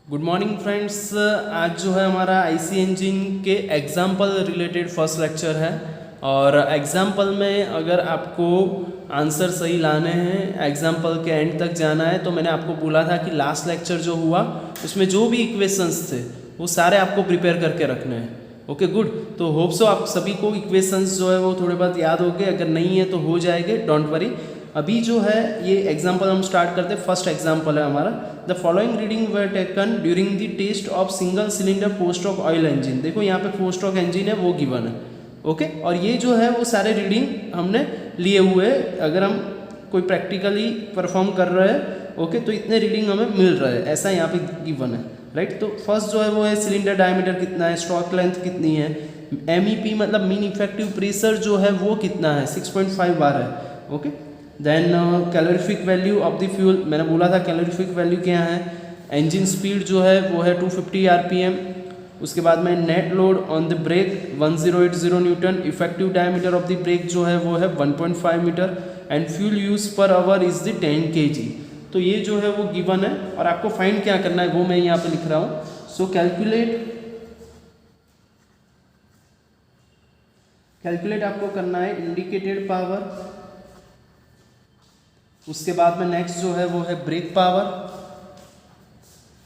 Good morning friends. आज जो है हमारा आईसी इंजन के एग्जाम्पल रिलेटेड फर्स्ट लेक्चर है और एग्जाम्पल में अगर आपको आंसर सही लाने हैं, एग्जाम्पल के एंड तक जाना है, तो मैंने आपको बोला था कि लास्ट लेक्चर जो हुआ उसमें जो भी इक्वेशंस थे वो सारे आपको प्रिपेयर करके रखने हैं। Okay good. तो होप सो आप सभी को इक्वेशंस जो है वो थोड़े बहुत याद हो गए, अगर नहीं है तो हो जाएंगे, डोंट वरी। अभी जो है ये एग्जाम्पल हम स्टार्ट करते हैं। फर्स्ट एग्जाम्पल है हमारा, the following reading were taken during the test of single cylinder four stroke oil engine. देखो यहाँ पे फोर स्ट्रोक इंजन है वो गिवन है। ओके, और ये जो है वो सारे रीडिंग हमने लिए हुए, अगर हम कोई प्रैक्टिकली परफॉर्म कर रहे हैं ओके तो इतने रीडिंग हमें मिल रहा है, ऐसा यहाँ पे गिवन है राइट। तो फर्स्ट जो है वो है सिलेंडर डायमीटर कितना है, स्ट्रोक लेंथ कितनी है, MEP मतलब मीन इफेक्टिव प्रेशर जो है वो कितना है, 6.5 बार है। Okay, then calorific value of the fuel, मैंने बोला था कैलोरीफिक वैल्यू क्या है। इंजन स्पीड जो है वो है 250 RPM। उसके बाद में net load on the brake 1080 newton, effective diameter of the brake जो है वो है 1.5 metre and fuel use per hour is the 10 kg। तो ये जो है वो गिवन है और आपको फाइंड क्या करना है वो मैं यहाँ पे लिख रहा हूँ। सो कैलकुलेट आपको करना है इंडिकेटेड पावर। उसके बाद में नेक्स्ट जो है वो है brake power.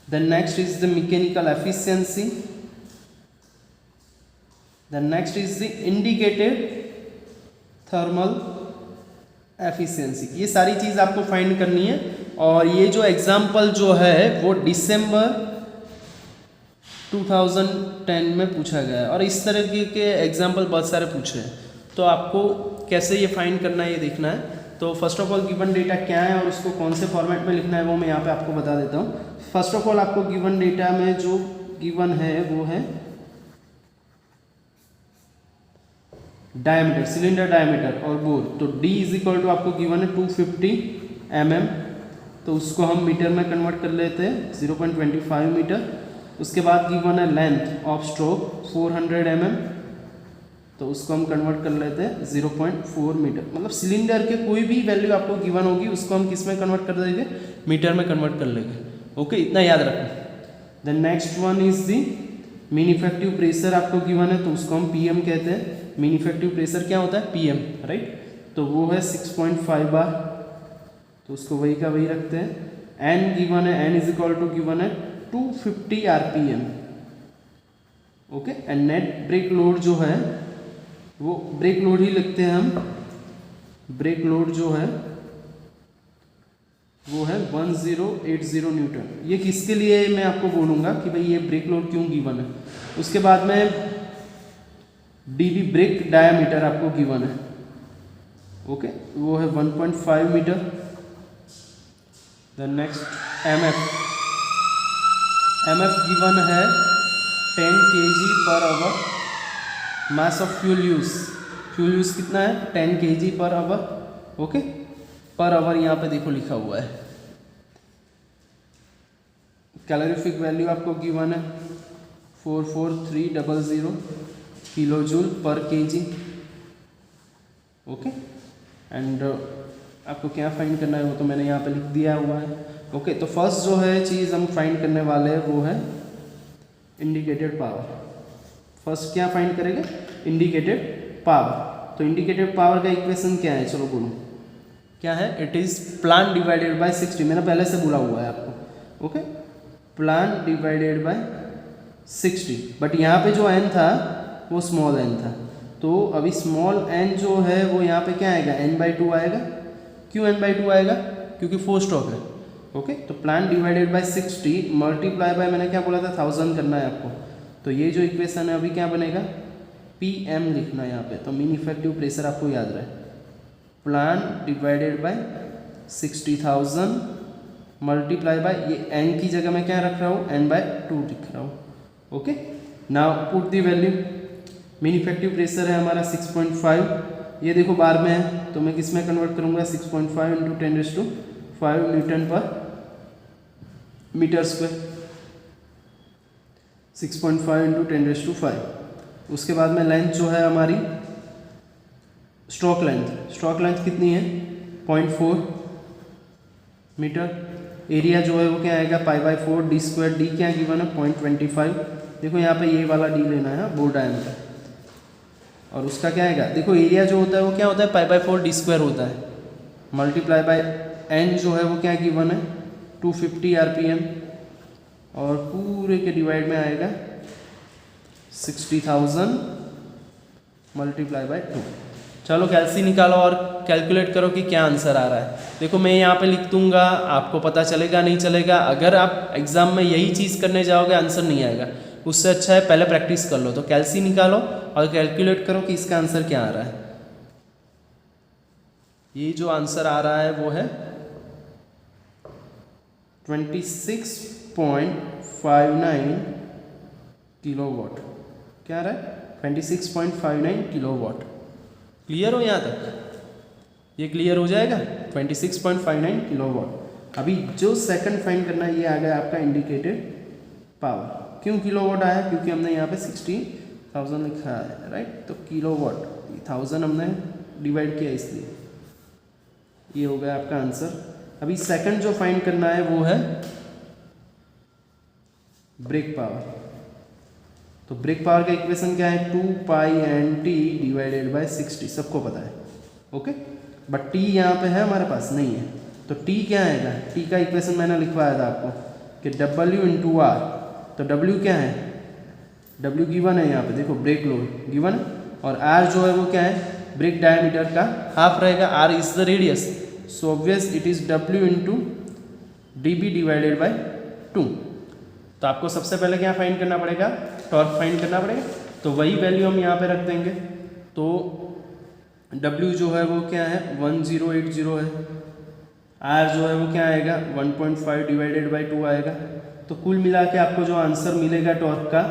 Then next is the mechanical efficiency. Then next is the indicated thermal efficiency. ये सारी चीज़ आपको फाइंड करनी है और ये जो एग्जाम्पल जो है वो दिसंबर 2010 में पूछा गया है और इस तरह के एग्जाम्पल बहुत सारे पूछे हैं। तो आपको कैसे ये फाइंड करना है ये देखना है। तो first of all given data क्या है और उसको कौन से फॉर्मेट में लिखना है वो मैं यहाँ पे आपको बता देता हूँ। फर्स्ट ऑफ ऑल आपको गिवन डेटा में जो गिवन है वो है डायमीटर, सिलेंडर डायमीटर और बोर। तो D इज इक्वल टू आपको गिवन है 250 mm, तो उसको हम मीटर में कन्वर्ट कर लेते हैं 0.25 मीटर। उसके बाद गिवन है लेंथ ऑफ स्ट्रोक 400 mm, तो उसको हम कन्वर्ट कर लेते हैं 0.4 मीटर। मतलब सिलेंडर के कोई भी वैल्यू आपको गिवन होगी उसको हम किस में कन्वर्ट कर देंगे, मीटर में कन्वर्ट कर लेंगे। ओके, इतना याद रखना। Then next one is the mean effective pressure आपको गिवन है तो उसको हम PM कहते हैं। मीन इफेक्टिव प्रेशर क्या होता है, PM राइट। तो वो है 6.5 बार, तो उसको वही का वही रखते हैं। N गिवन है, N is equal to given है 250 RPM। Okay, and net brake load जो है वो ब्रेक लोड ही लिखते हैं हम। ब्रेक लोड जो है वो है 1080 न्यूटन। ये किसके लिए मैं आपको बोलूँगा कि भाई ये ब्रेक लोड क्यों गिवन है। उसके बाद में DB ब्रेक डायमीटर आपको गिवन है। ओके, वो है 1.5 metre. Then next MF given है 10 kg per hour. Mass of fuel use कितना है, 10 kg per our. Okay, per hour यहाँ पे देखो लिखा हुआ है। कैलोरीफिक वैल्यू आपको गिवन है 44300 किलो जूल पर kg। ओके, एंड आपको क्या फाइंड करना है वो तो मैंने यहाँ पे लिख दिया हुआ है। ओके, तो फर्स्ट जो है चीज़ हम फाइंड करने वाले हैं वो है इंडिकेटेड पावर। फर्स्ट क्या फाइंड करेंगे, इंडिकेटेड पावर। तो इंडिकेटेड पावर का इक्वेशन क्या है, चलो बोलो क्या है। It is plan divided by 60। मैंने पहले से बोला हुआ है आपको। Okay, plan divided by 60, but यहाँ पे जो n था वो स्मॉल n था। तो अभी स्मॉल n जो है वो यहाँ पे क्या आएगा, n/2 आएगा। क्यों n/2 आएगा, क्योंकि 4 स्ट्रोक है। ओके, तो plan divided by 60 multiply by मैंने क्या बोला था 1000 करना है आपको। तो ये जो इक्वेशन है अभी क्या बनेगा, PM लिखना है यहाँ पे। तो मीन इफेक्टिव प्रेशर आपको याद रहे, plan divided by 60,000 multiply by ये n की जगह मैं क्या रख रहा हूँ, n/2 लिख रहा हूँ। Okay, now put the value. Mean effective pressure है हमारा 6.5, ये देखो बार में है तो मैं किस में कन्वर्ट करूँगा, 6.5 × 10⁵ न्यूटन पर मीटर स्क्वायर। 6.5 × 10⁵। उसके बाद में लेंथ जो है हमारी स्ट्रोक लेंथ कितनी है, 0.4 मीटर। एरिया जो है वो क्या आएगा π/4 डी स्क्वायर, डी क्या गिवन है 0.25। देखो यहाँ पे ये वाला डी लेना है बोर्ड डायमीटर, और उसका क्या आएगा, देखो एरिया जो होता है वो क्या होता है π/4 डी स्क्वायर होता है, मल्टीप्लाई बाय एन जो है वो क्या गिवन है 250 RPM, और पूरे के डिवाइड में आएगा 60,000 मल्टीप्लाई बाय 2। चलो कैलसी निकालो और कैलकुलेट करो कि क्या आंसर आ रहा है। देखो मैं यहाँ पे लिख दूंगा, आपको पता चलेगा नहीं चलेगा। अगर आप एग्जाम में यही चीज़ करने जाओगे आंसर नहीं आएगा, उससे अच्छा है पहले प्रैक्टिस कर लो। तो कैलसी निकालो और कैलकुलेट करो कि इसका आंसर क्या आ रहा है। ये जो आंसर आ रहा है वो है 26.59 किलोवाट। क्या आ रहा है 26.59 किलोवाट। क्लियर हो यहाँ तक? ये क्लियर हो जाएगा 26.59 किलोवाट। अभी जो सेकंड फाइंड करना है ये आ गया आपका इंडिकेटेड पावर। क्यों किलोवाट आया? क्योंकि हमने यहाँ पे 60,000 लिखा है, राइट। तो किलोवाट 1000 हमने डिवाइड किया इसलिए ये हो गया आपका आंसर। अभी सेकंड जो फाइंड करना है वो है ब्रेक पावर। तो ब्रेक पावर का इक्वेशन क्या है 2πNT डिवाइडेड बाय 60, सबको पता है, ओके। बट T यहाँ पे है हमारे पास नहीं है, तो T क्या आएगा, T का इक्वेशन मैंने लिखवाया था आपको कि W इंटू R। तो W क्या है, W गिवन है यहाँ पे, देखो ब्रेक लोड गिवन, और R जो है वो क्या है ब्रेक डायमीटर का हाफ रहेगा, R is the radius, so obvious it is W into DB divided by 2। तो आपको सबसे पहले क्या फाइंड करना पड़ेगा, टॉर्क फाइंड करना पड़ेगा। तो वही वैल्यू हम यहाँ पे रख देंगे। तो W जो है वो क्या है 1080 है, R जो है वो क्या आएगा 1.5 डिवाइडेड बाई 2 आएगा। तो कुल मिला के आपको जो आंसर मिलेगा टॉर्क का,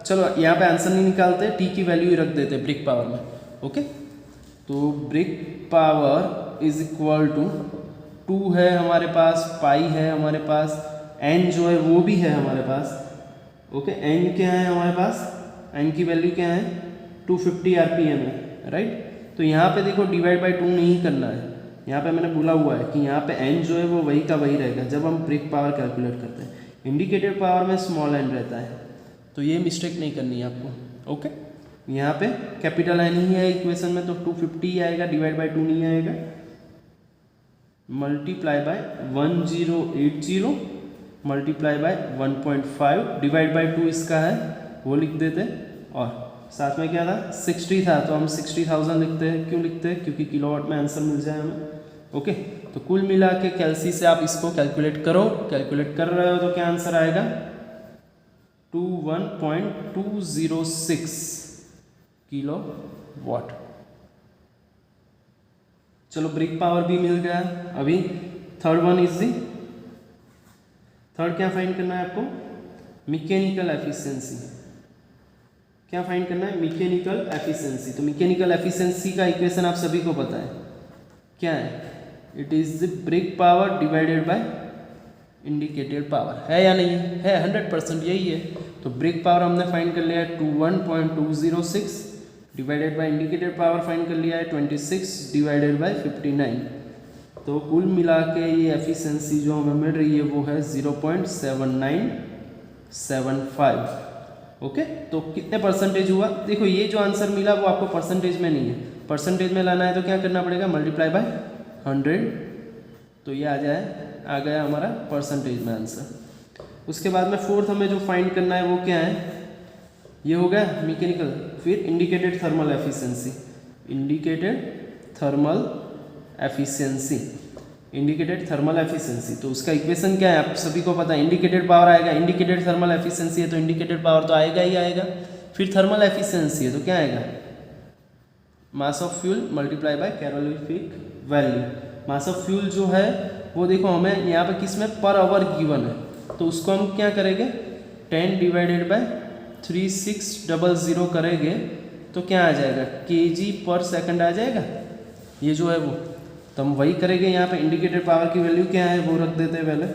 चलो यहाँ पे आंसर नहीं निकालते, T की वैल्यू ही रख देते ब्रेक पावर में, ओके। तो brake power is equal to 2 है हमारे पास, पाई है हमारे पास, N जो है वो भी है हमारे पास, ओके। N क्या है हमारे पास, N की वैल्यू क्या है 250 RPM है, राइट। तो यहाँ पे देखो डिवाइड बाई 2 नहीं करना है, यहाँ पे मैंने बोला हुआ है कि यहाँ पे N जो है वो वही का वही रहेगा जब हम ब्रेक पावर कैलकुलेट करते हैं। इंडिकेटेड पावर में स्मॉल n रहता है, तो ये मिस्टेक नहीं करनी है आपको, ओके। यहाँ पे कैपिटल N ही है इक्वेशन में, तो 250 आएगा, डिवाइड बाई 2 नहीं आएगा, multiply by 1080 multiply by 1.5 divide by 2 इसका है वो लिख देते, और साथ में क्या था 60 था, तो हम 60,000 लिखते हैं। क्यों लिखते हैं? क्योंकि किलोवाट में आंसर मिल जाए हमें, ओके। तो कुल मिला के कैलसी से आप इसको कैलकुलेट करो, कैलकुलेट कर रहे हो तो क्या आंसर आएगा 21.206 किलोवाट। चलो ब्रेक पावर भी मिल गया। अभी third one is the, third क्या फाइंड करना है आपको, मैकेनिकल एफिशिएंसी। क्या फाइंड करना है, मैकेनिकल एफिशिएंसी। तो मैकेनिकल एफिशिएंसी का इक्वेशन आप सभी को पता है, क्या है, it is the brake power divided by indicated power, है या नहीं है? 100% यही है। तो ब्रेक पावर हमने फाइंड कर लिया है 21.206 divided by indicated power find कर लिया है 26 डिवाइडेड बाय 59। तो कुल मिला के ये एफिशिएंसी जो हमें मिल रही है वो है 0.7975, ओके। तो कितने परसेंटेज हुआ, देखो ये जो आंसर मिला वो आपको परसेंटेज में नहीं है, परसेंटेज में लाना है तो क्या करना पड़ेगा, मल्टीप्लाई बाय 100, तो ये आ गया हमारा परसेंटेज में आंसर। उसके बाद में फोर्थ हमें जो फाइंड करना है वो क्या है, ये हो गया मैकेनिकल। फिर indicated thermal efficiency, indicated thermal efficiency, indicated thermal efficiency. तो उसका इक्वेशन क्या है आप सभी को पता है, इंडिकेटेड पावर आएगा, इंडिकेटेड थर्मल एफिशिएंसी है तो इंडिकेटेड पावर तो आएगा ही आएगा। फिर थर्मल एफिशिएंसी है तो क्या आएगा, मास of fuel multiply by calorific value. Mass of fuel जो है वो देखो हमें यहाँ पे किस में पर आवर गिवन है, तो उसको हम क्या करेंगे 10 डिवाइडेड बाय 3600 करेंगे तो क्या आ जाएगा kg पर सेकंड आ जाएगा, ये जो है वो। तो हम वही करेंगे, यहाँ पे इंडिकेटेड पावर की वैल्यू क्या है वो रख देते हैं पहले।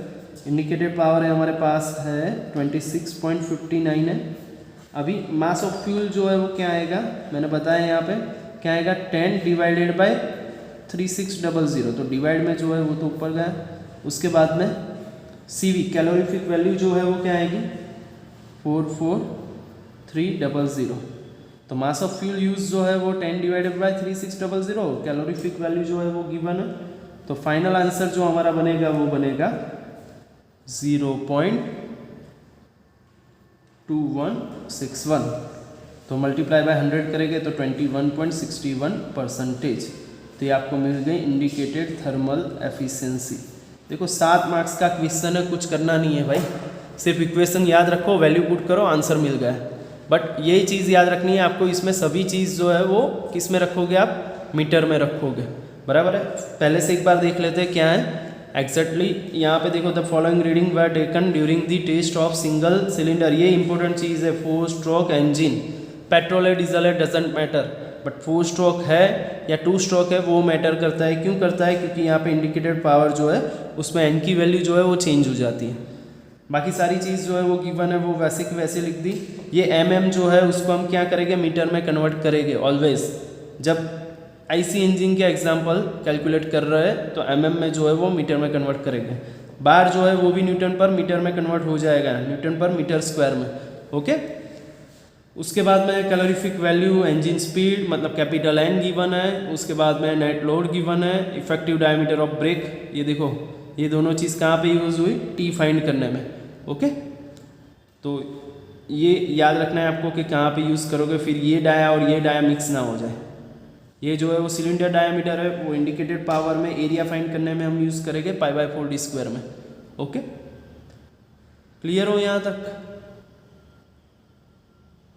इंडिकेटेड पावर है हमारे पास है 26.59 है। अभी मास ऑफ फ्यूल जो है वो क्या आएगा, मैंने बताया यहाँ पे क्या आएगा 10 डिवाइडेड बाय 3600, तो डिवाइड में जो है वो तो ऊपर गया। उसके बाद में CV कैलोरीफिक वैल्यू जो है वो क्या आएगी 44300। तो मास ऑफ फ्यूल यूज जो है वो 10 डिवाइडेड बाय 3600, कैलोरीफिक वैल्यू जो है वो गिवन है। तो फाइनल आंसर जो हमारा बनेगा वो बनेगा 0.2161। तो मल्टीप्लाई बाय 100 करेंगे तो 21.61%। तो ये आपको मिल गई इंडिकेटेड थर्मल एफिशिएंसी। देखो 7 मार्क्स का क्वेश्चन है, कुछ करना नहीं है भाई, सिर्फ इक्वेशन याद रखो, वैल्यू पुट करो, आंसर मिल गया। बट यही चीज़ याद रखनी है आपको, इसमें सभी चीज़ जो है वो किस में रखोगे आप, मीटर में रखोगे, बराबर है। पहले से एक बार देख लेते हैं क्या है एग्जैक्टली। यहाँ पे देखो the following reading were taken during the test of single cylinder. ये इंपॉर्टेंट चीज़ है, 4 स्ट्रोक इंजन, पेट्रोल है डीजल है डजेंट मैटर, बट 4 स्ट्रोक है या 2 स्ट्रोक है वो मैटर करता है। क्यों करता है, क्योंकि यहाँ पे इंडिकेटेड पावर जो है उसमें एन की वैल्यू जो है वो चेंज हो जाती है। बाकी सारी चीज़ जो है वो गिवन है, वो वैसे की वैसे लिख दी। ये एम जो है उसको हम क्या करेंगे, मीटर में कन्वर्ट करेंगे ऑलवेज। जब आईसी इंजन के एग्जाम्पल कैलकुलेट कर रहे हैं तो एम में जो है वो मीटर में कन्वर्ट करेंगे। बार जो है वो भी न्यूटन पर मीटर में कन्वर्ट हो जाएगा, न्यूटन पर मीटर स्क्वायर में, ओके। उसके बाद में कैलोरीफिक वैल्यू, इंजन स्पीड मतलब कैपिटल एन गिवन है। उसके बाद में नेट लोड गिवन है, इफेक्टिव डायमीटर ऑफ ब्रेक। ये देखो ये दोनों चीज़ कहाँ पे यूज़ हुई, टी फाइंड करने में, ओके। तो ये याद रखना है आपको कि कहाँ पे यूज़ करोगे, फिर ये डाया और ये डाया मिक्स ना हो जाए। ये जो है वो सिलेंडर डायमीटर है, वो इंडिकेटेड पावर में एरिया फाइंड करने में हम यूज़ करेंगे π/4d² में, ओके। क्लियर हो यहाँ तक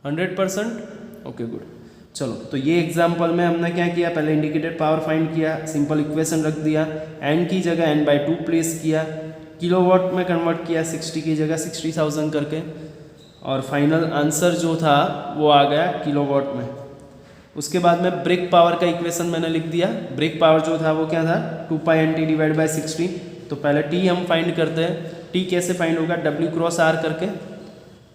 100%? Okay good. चलो तो ये एग्जाम्पल में हमने क्या किया, पहले इंडिकेटेड पावर फाइंड किया, सिंपल इक्वेशन रख दिया, एन की जगह n/2 प्लेस किया, किलोवाट में कन्वर्ट किया 60 की जगह 60,000 करके, और फाइनल आंसर जो था वो आ गया किलोवाट में। उसके बाद में ब्रेक पावर का इक्वेशन मैंने लिख दिया। ब्रेक पावर जो था वो क्या था, 2πnt डिवाइड बाई 60। तो पहले टी हम फाइंड करते हैं। टी कैसे फाइंड होगा, W×R करके।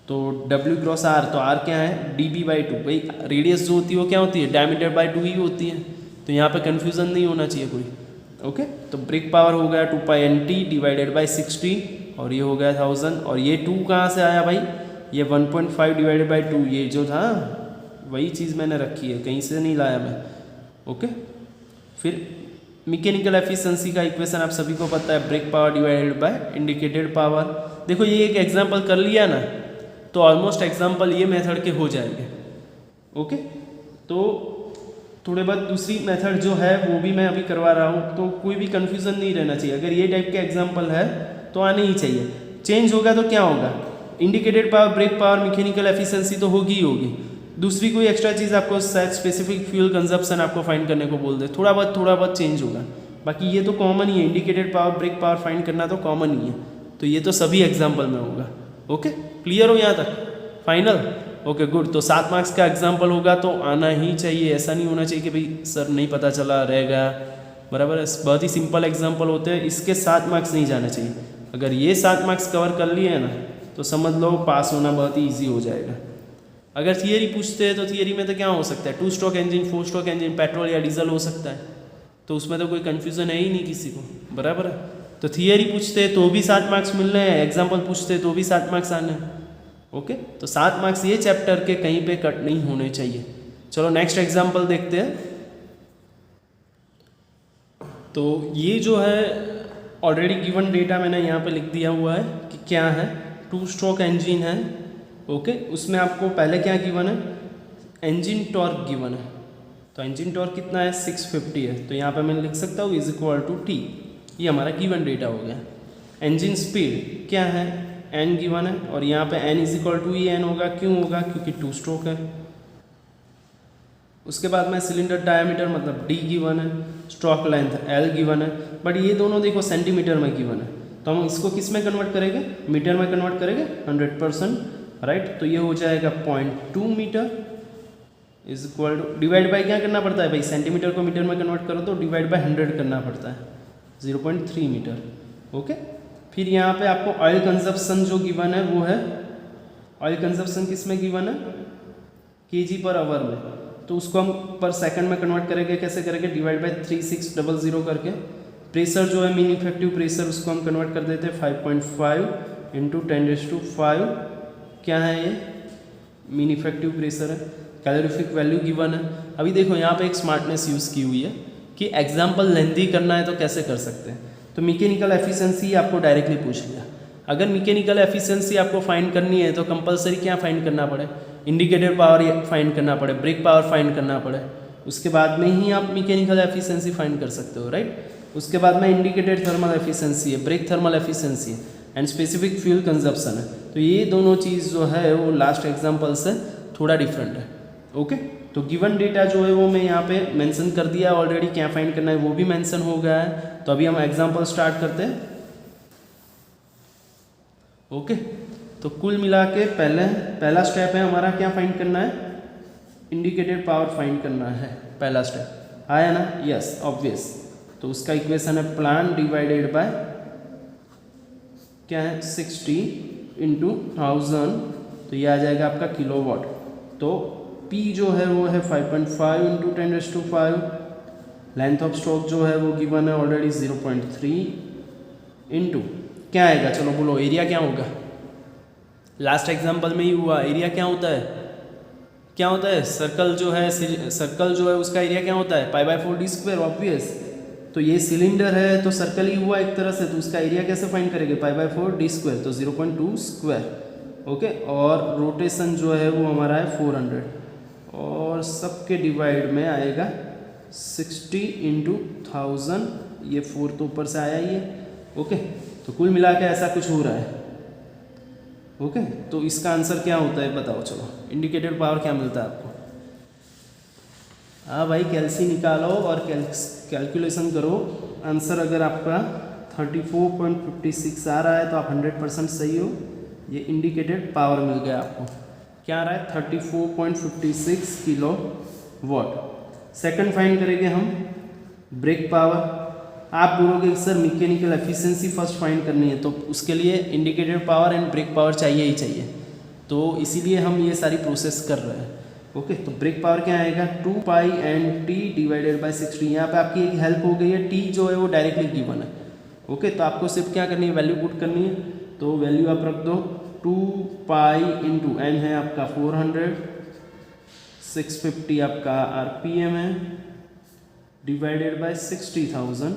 तो W×R, तो R क्या है, dB/2। भाई रेडियस जो होती है वो क्या होती है, डायमीटर/2 ही होती है। तो यहाँ पे कन्फ्यूज़न नहीं होना चाहिए कोई, ओके। तो ब्रेक पावर हो गया 2πnt डिवाइडेड बाई 60, और ये हो गया 1000। और ये 2 कहाँ से आया भाई, ये 1.5 डिवाइडेड बाई 2, ये जो था वही चीज़ मैंने रखी है, कहीं से नहीं लाया मैं, ओके। फिर मैकेनिकल एफिशिएंसी का इक्वेशन आप सभी को पता है, brake power divided by indicated power. देखो ये एक एग्जांपल कर लिया ना, तो ऑलमोस्ट एग्जांपल ये मेथड के हो जाएंगे, ओके। तो थोड़े बहुत दूसरी मेथड जो है वो भी मैं अभी करवा रहा हूँ, तो कोई भी कन्फ्यूज़न नहीं रहना चाहिए। अगर ये टाइप के एग्जाम्पल है तो आने ही चाहिए। चेंज होगा तो क्या होगा, indicated power, brake power, mechanical efficiency तो होगी ही होगी। दूसरी कोई एक्स्ट्रा चीज़ आपको शायद स्पेसिफिक फ्यूल कंजप्शन आपको फाइंड करने को बोल दे, थोड़ा बहुत चेंज होगा। बाकी ये तो कॉमन ही है, indicated power, brake power find करना तो कॉमन ही है। तो ये तो सभी एग्जाम्पल में होगा, ओके। क्लियर हो यहाँ तक, फाइनल, ओके गुड। तो 7 मार्क्स का एग्जाम्पल होगा तो आना ही चाहिए, ऐसा नहीं होना चाहिए कि भाई सर नहीं पता चला रह गया, बराबर है। बहुत ही सिंपल एग्जाम्पल होते हैं, इसके 7 मार्क्स नहीं जाने चाहिए। अगर ये 7 मार्क्स कवर कर लिए हैं ना तो समझ लो पास होना बहुत ही ईजी हो जाएगा। अगर थियरी पूछते हैं तो थियरी में तो क्या हो सकता है, 2 stroke engine, 4 stroke engine, petrol या डीजल हो सकता है, तो उसमें तो कोई कन्फ्यूज़न है ही नहीं किसी को, बराबर है। तो थियरी पूछते हैं तो भी 7 मार्क्स मिल रहे हैं, एग्जाम्पल पूछते हैं तो भी 7 मार्क्स आने हैं, ओके। तो 7 मार्क्स ये चैप्टर के कहीं पे कट नहीं होने चाहिए। चलो नेक्स्ट एग्जाम्पल देखते हैं। तो ये जो है ऑलरेडी गिवन डेटा मैंने यहाँ पे लिख दिया हुआ है कि क्या है, 2 स्ट्रोक इंजन है, ओके। उसमें आपको पहले क्या गिवन है, इंजन टॉर्क गिवन है। तो इंजन टॉर्क कितना है, 650 है। तो यहाँ पे मैं लिख सकता हूँ =T, ये हमारा गिवन डेटा हो गया। इंजन स्पीड क्या है, n गिवन है, और यहाँ पे n =E n होगा। क्यों होगा, क्योंकि 2 स्ट्रोक है। उसके बाद में सिलेंडर डायमीटर मतलब d गिवन है, स्ट्रोक लेंथ l गिवन है, बट ये दोनों देखो सेंटीमीटर में गिवन है। तो हम इसको किस में कन्वर्ट करेंगे, मीटर में कन्वर्ट करेंगे 100%, राइट। तो ये हो जाएगा 0.2 मीटर डिवाइड बाई क्या करना पड़ता है भाई, सेंटीमीटर को मीटर में कन्वर्ट करो तो डिवाइड बाई 100 करना पड़ता है, 0.3 मीटर, ओके। फिर यहाँ पे आपको ऑयल कंजप्शन जो गिवन है वो है, ऑयल कंजप्शन किस में गिवन है, kg/h में। तो उसको हम पर सेकंड में कन्वर्ट करेंगे, कैसे करेंगे, डिवाइड बाई 3600 करके। प्रेशर जो है मीन इफेक्टिव प्रेशर उसको हम कन्वर्ट कर देते हैं 5.5 इंटू 10⁵ क्या है ये मीन इफेक्टिव प्रेशर है। कैलोरीफिक वैल्यू गिवन है। अभी देखो यहाँ पे एक स्मार्टनेस यूज़ की हुई है कि एग्जाम्पल लेंथी करना है तो कैसे कर सकते हैं। तो मैकेनिकल एफिशिएंसी आपको डायरेक्टली पूछ लिया। अगर मैकेनिकल एफिशिएंसी आपको फाइंड करनी है तो कंपलसरी क्या फाइंड करना पड़े, इंडिकेटर पावर फाइंड करना पड़े, ब्रेक पावर फाइंड करना पड़े, उसके बाद में ही आप मैकेनिकल एफिशिएंसी फाइंड कर सकते हो, राइट। उसके बाद में इंडिकेटेड थर्मल एफिशिएंसी है, ब्रेक थर्मल एफिशिएंसी है एंड स्पेसिफिक फ्यूल कंजप्शन है। तो ये दोनों चीज़ जो है वो लास्ट एग्जाम्पल से थोड़ा डिफरेंट है। ओके, तो गिवन डेटा जो है वो मैं यहाँ पे मेंशन कर दिया है ऑलरेडी, क्या फाइंड करना है वो भी मेंशन हो गया है। तो अभी हम एग्जाम्पल स्टार्ट करते हैं। ओके, तो कुल मिला के पहला स्टेप है हमारा क्या फाइंड करना है, इंडिकेटेड पावर फाइंड करना है। पहला स्टेप आया ना, यस ऑब्वियस। तो उसका इक्वेशन है प्लांट डिवाइडेड बाय क्या है 60 इंटू 1000, तो ये आ जाएगा आपका किलोवाट। तो P जो है वो है 5.5 इंटू 10⁵, लेंथ ऑफ स्ट्रोक जो है वो गिवन है ऑलरेडी 0.3 इंटू क्या आएगा, चलो बोलो एरिया क्या होगा। लास्ट एग्जांपल में ही हुआ, एरिया क्या होता है, क्या होता है, सर्कल जो है उसका एरिया क्या होता है π/4d², ऑब्वियस। तो ये सिलेंडर है तो सर्कल ही हुआ एक तरह से, तो उसका एरिया कैसे फाइंड करेंगे π/4d², तो 0.2²। ओके, और रोटेशन जो है वो हमारा है 400 और सबके डिवाइड में आएगा 60 इंटू 1000, ये 4 तो ऊपर से आया ही है। ओके, तो कुल मिला के ऐसा कुछ हो रहा है। ओके, तो इसका आंसर क्या होता है बताओ, चलो इंडिकेटेड पावर क्या मिलता है आपको। हाँ भाई, कैलसी निकालो और कैलकुलेशन करो। आंसर अगर आपका 34.56 आ रहा है तो आप 100% सही हो। ये इंडिकेटेड पावर मिल गया आपको, क्या आ रहा है 34.56 किलोवाट। सेकंड फाइंड करेंगे हम ब्रेक पावर। आप बोलोगे sir mechanical efficiency first find करनी है, तो उसके लिए indicated power and brake power चाहिए ही चाहिए, तो इसीलिए हम ये सारी प्रोसेस कर रहे हैं। ओके, तो ब्रेक पावर क्या आएगा 2π एंड टी डिवाइडेड बाय 60। यहाँ पे आपकी एक हेल्प हो गई है, टी जो है वो डायरेक्टली गिवन है। ओके, तो आपको सिर्फ क्या करनी है, वैल्यू पुट करनी है। तो वैल्यू आप रख दो 2π इंटू एन है आपका 400, 650 आपका RPM है, डिवाइडेड बाय 60,000,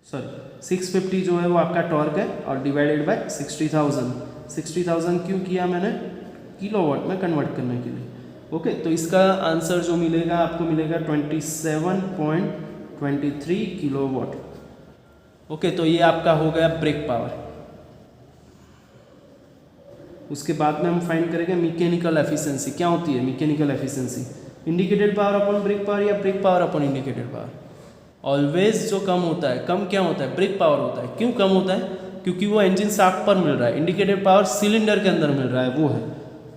सॉरी 650 जो है वो आपका टॉर्क है और डिवाइडेड बाय 60,000 क्यों किया मैंने, किलोवाट में कन्वर्ट करने के लिए। ओके, तो इसका आंसर जो मिलेगा आपको मिलेगा 27.23 किलोवाट। ओके, तो ये आपका हो गया ब्रेक पावर। उसके बाद में हम फाइंड करेंगे मैकेनिकल एफिशिएंसी। क्या होती है mechanical efficiency, indicated power upon brake power या brake power upon indicated power. Always जो कम होता है, कम क्या होता है, ब्रेक पावर होता है। क्यों कम होता है, क्योंकि वो इंजन शाफ्ट पर मिल रहा है, इंडिकेटेड पावर सिलेंडर के अंदर मिल रहा है, वो है।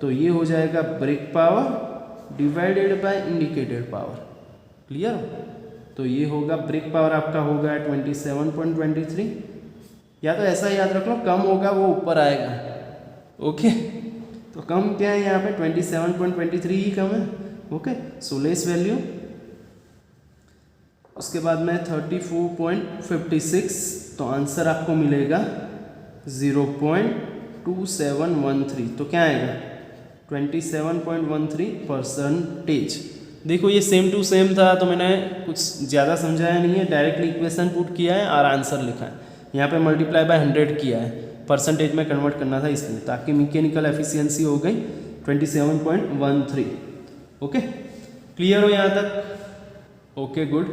तो ये हो जाएगा brake power divided by indicated power. Clear, तो ये होगा ब्रेक पावर आपका होगा 27.23, या तो ऐसा याद रख लो कम होगा वो ऊपर आएगा। ओके, तो कम क्या है यहाँ पे 27.23 ही कम है। Okay, so less value. उसके बाद में 34.56, तो आंसर आपको मिलेगा 0.2713। तो क्या आएगा 27.13%। देखो ये सेम टू सेम था, तो मैंने कुछ ज़्यादा समझाया नहीं है, डायरेक्टली इक्वेशन पुट किया है और आंसर लिखा है। यहाँ पे मल्टीप्लाई बाय 100 किया है, परसेंटेज में कन्वर्ट करना था इसलिए, ताकि मैकेनिकल एफिशिएंसी हो गई 27.13। ओके, क्लियर हो यहाँ तक। Okay, good.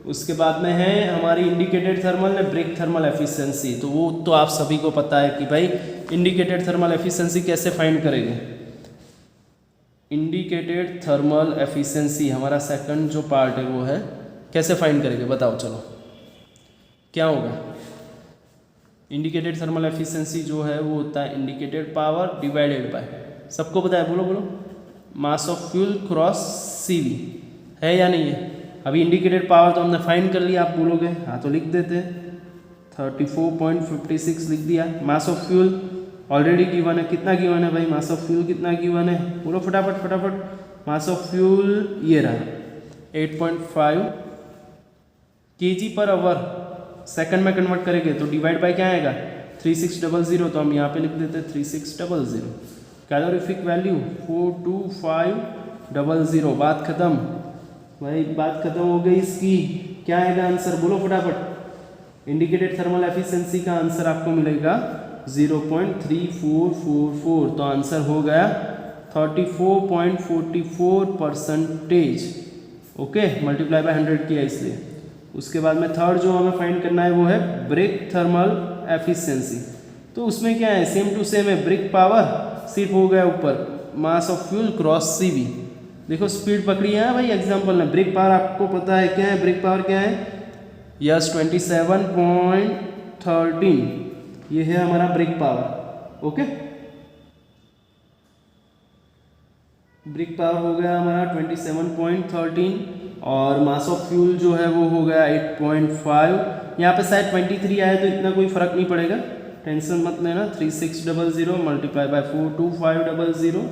उसके बाद में है हमारी इंडिकेटेड थर्मल या ब्रेक थर्मल एफिशिएंसी। तो वो तो आप सभी को पता है कि भाई इंडिकेटेड थर्मल एफिशिएंसी कैसे फाइंड करेंगे। इंडिकेटेड थर्मल एफिशिएंसी हमारा सेकंड जो पार्ट है वो है, कैसे फाइंड करेंगे बताओ, चलो क्या होगा। इंडिकेटेड थर्मल एफिशिएंसी जो है वो होता है इंडिकेटेड पावर डिवाइडेड बाय, सबको पता है, बोलो बोलो, मास ऑफ फ्यूल क्रॉस CV, है या नहीं है। अभी इंडिकेटेड पावर तो हमने फाइंड कर लिया, आप बोलोगे हाँ तो लिख देते, 34.56 लिख दिया। मास ऑफ फ्यूल ऑलरेडी गिवन है, कितना गिवन है भाई, मास ऑफ फ्यूल कितना गिवन है, बोलो फटाफट फटाफट। मास ऑफ फ्यूल ये रहा 8.5 केजी पर आवर सेकंड में कन्वर्ट करेंगे तो डिवाइड बाय क्या आएगा 3600, तो हम यहाँ पे लिख देते 3600। Calorific value 42500। बात खत्म भाई, बात खत्म हो गई इसकी। क्या आएगा आंसर, बोलो फटाफट। इंडिकेटेड थर्मल एफिशिएंसी का आंसर आपको मिलेगा 0.3444, तो आंसर हो गया 34.44%। ओके, मल्टीप्लाई बाय 100 किया इसलिए। उसके बाद में थर्ड जो हमें फाइंड करना है वो है ब्रेक थर्मल एफिशिएंसी। तो उसमें क्या है, सेम टू सेम है। ब्रेक पावर सिर्फ हो गया ऊपर मास ऑफ फ्यूल क्रॉस CV। देखो स्पीड पकड़ी है भाई एग्जांपल में। ब्रेक पावर आपको पता है क्या है, ब्रेक पावर क्या है, यस 27.13, ये है हमारा brake power. Okay, brake power हो गया हमारा 27.13 और मास ऑफ फ्यूल जो है वो हो गया 8.5। यहाँ पे शायद 23 आया तो इतना कोई फर्क नहीं पड़ेगा, टेंशन मत लेना। 3600 मल्टीप्लाई बाय 42500,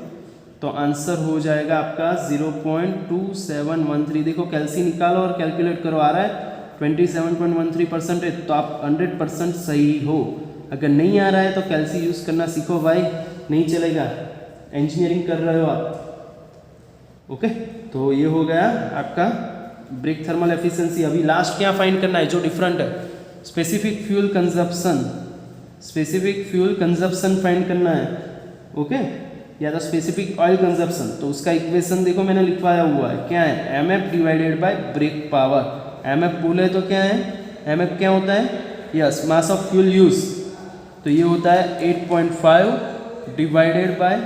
तो आंसर हो जाएगा आपका 0.2713। देखो कैल्सी निकालो और कैलकुलेट करो, आ रहा है 27.13%, तो आप 100% सही हो। अगर नहीं आ रहा है तो कैल्सी यूज़ करना सीखो भाई, नहीं चलेगा, इंजीनियरिंग कर रहे हो आप। ओके, तो ये हो गया आपका ब्रेक थर्मल एफिशिएंसी। अभी लास्ट क्या फाइंड करना है जो डिफरेंट है, specific fuel consumption. Specific fuel consumption find करना है। ओके, या तो स्पेसिफिक ऑयल कंजप्शन। तो उसका इक्वेशन देखो मैंने लिखवाया हुआ है, क्या है, MF divided by brake power. MF बोले तो क्या है, MF क्या होता है, yes mass of fuel use, तो ये होता है 8.5 डिवाइडेड बाय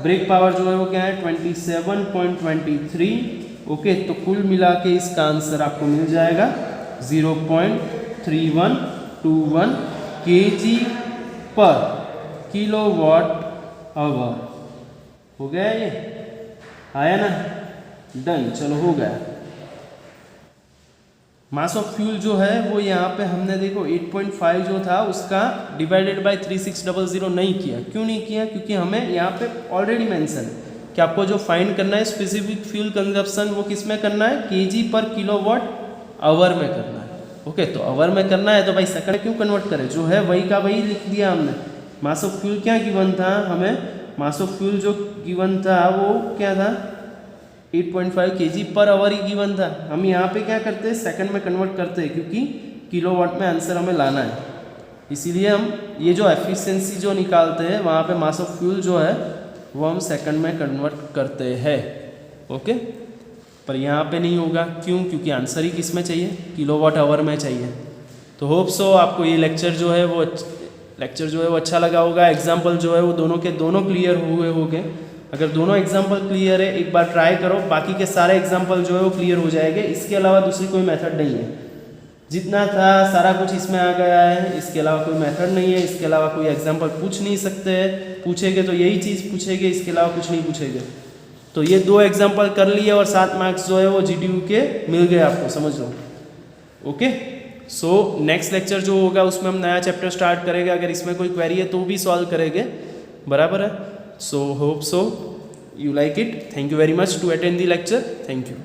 ब्रेक पावर जो है वो क्या है 27.23। ओके, तो कुल मिला के इसका आंसर आपको मिल जाएगा 0.3121 kg पर किलोवाट आवर। हो गया ये, आया ना, डन, चलो हो गया। मास ऑफ फ्यूल जो है वो यहाँ पे हमने देखो 8.5 जो था उसका डिवाइडेड बाय 3600 नहीं किया। क्यों नहीं किया, क्योंकि हमें यहाँ पे ऑलरेडी मेंशन है कि आपको जो फाइंड करना है स्पेसिफिक फ्यूल कंजप्शन वो किस में करना है, केजी पर किलोवाट आवर में करना है। ओके, तो आवर में करना है तो भाई सेकंड क्यों कन्वर्ट करें, जो है वही का वही लिख दिया हमने। मास ऑफ फ्यूल क्या गिवन था हमें, मास ऑफ फ्यूल जो गिवन था वो क्या था 8.5 kg per our he given था। हम यहाँ पे क्या करते हैं, सेकंड में कन्वर्ट करते हैं, क्योंकि किलोवाट में आंसर हमें लाना है। इसीलिए हम ये जो एफिशिएंसी जो निकालते हैं वहाँ पे मास ऑफ फ्यूल जो है वो हम सेकंड में कन्वर्ट करते हैं। ओके, पर यहाँ पे नहीं होगा, क्यों, क्योंकि आंसर ही किस में चाहिए, किलोवाट आवर में चाहिए। तो होप सो आपको ये लेक्चर जो है वो अच्छा लगा होगा। एग्जाम्पल जो है वो दोनों के दोनों क्लियर हुए होंगे। अगर दोनों एग्जाम्पल क्लियर है एक बार ट्राई करो, बाकी के सारे एग्जाम्पल जो है वो क्लियर हो जाएंगे। इसके अलावा दूसरी कोई मेथड नहीं है, जितना था सारा कुछ इसमें आ गया है। इसके अलावा कोई मेथड नहीं है, इसके अलावा कोई एग्जाम्पल पूछ नहीं सकते, पूछेंगे तो यही चीज़ पूछेंगे, इसके अलावा कुछ नहीं पूछेंगे। तो ये 2 एग्जाम्पल कर लिए और 7 मार्क्स जो है वो GTU के मिल गए आपको, समझ लो। ओके, सो नेक्स्ट लेक्चर जो होगा उसमें हम नया चैप्टर स्टार्ट करेंगे। अगर इसमें कोई क्वेरी है तो भी सॉल्व करेंगे, बराबर है। So hope so you like it. Thank you very much to attend the lecture. Thank you.